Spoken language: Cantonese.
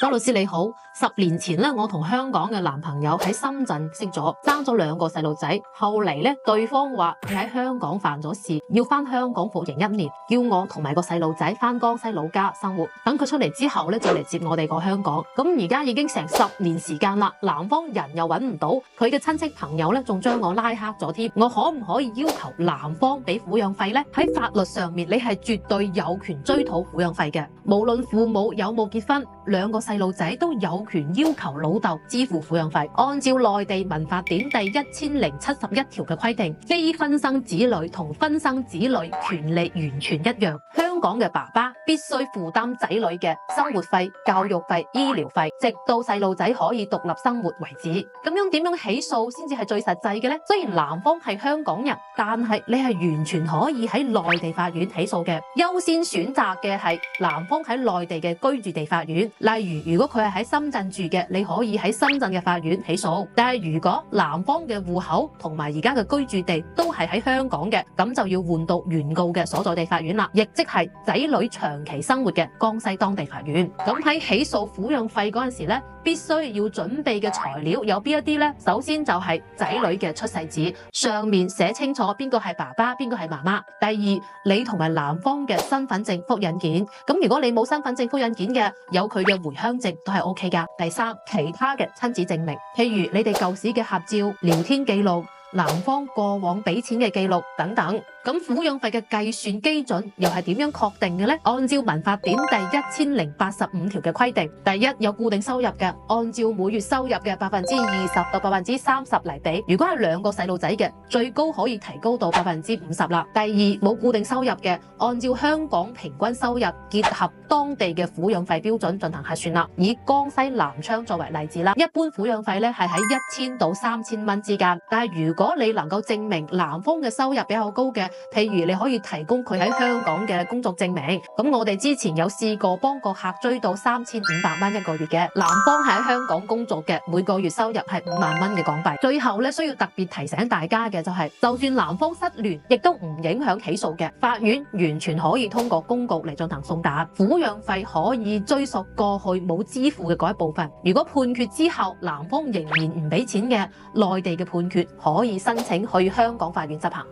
周律師你好，10年前咧，我同香港嘅男朋友喺深圳識咗，生咗2個細路仔。後嚟咧，對方話佢喺香港犯咗事，要翻香港服刑1年，叫我同埋個細路仔翻江西老家生活。等佢出嚟之後咧，就嚟接我哋過香港。咁而家已經成10年時間啦，男方人又揾唔到，佢嘅親戚朋友咧，仲將我拉黑咗添。我可唔可以要求男方俾撫養費呢？喺法律上面，你係絕對有權追討撫養費嘅，無論父母有冇結婚，2個細路仔都有權要求老豆支付撫養費。按照內地民法典第1071條嘅規定，非婚生子女同婚生子女權利完全一樣。香港嘅爸爸必須負擔仔女嘅生活費、教育費、醫療費，直到細路仔可以獨立生活為止。咁樣點樣起訴先至係最實際嘅呢？雖然男方係香港人，但係你係完全可以喺內地法院起訴嘅。優先選擇嘅係男方喺內地嘅居住地法院。例如，如果佢係喺深圳住嘅，你可以喺深圳嘅法院起訴。但係如果男方嘅戶口同埋而家嘅居住地都係喺香港嘅，咁就要換到原告嘅所在地法院啦，亦即係仔女長期生活嘅江西當地法院。咁喺起訴撫養費嗰陣時咧，必須要準備嘅材料有邊一啲呢？首先就係仔女嘅出世紙，上面寫清楚邊個係爸爸，邊個係媽媽。第二，你同埋男方嘅身份證複印件。咁如果你冇身份證複印件嘅，有佢嘅回鄉證都係 OK 噶。第三，其他嘅親子證明，譬如你哋舊時嘅合照、聊天記錄、男方過往俾錢嘅記錄等等。咁撫養費嘅計算基準又係點樣確定嘅呢？按照民法典第1085條嘅規定，第一，有固定收入嘅，按照每月收入嘅20%到30%嚟俾。如果係2個細路仔嘅，最高可以提高到50%啦。第二，冇固定收入嘅，按照香港平均收入結合當地嘅撫養費標準進行核算啦。以江西南昌作為例子啦，一般撫養費咧係喺1000到3000蚊之間。但係如果你能夠證明男方嘅收入比較高嘅，譬如你可以提供佢喺香港嘅工作證明。咁我哋之前有試過幫個客追到3500蚊1個月嘅，男方係喺香港工作嘅，每個月收入係5萬蚊嘅港幣。最後咧，需要特別提醒大家嘅就係，就算男方失聯，亦都唔影響起訴嘅，法院完全可以通過公告嚟進行送達。撫養費可以追溯過去冇支付嘅嗰一部分。如果判決之後男方仍然唔俾錢嘅，內地嘅判決可以申請去香港法院執行。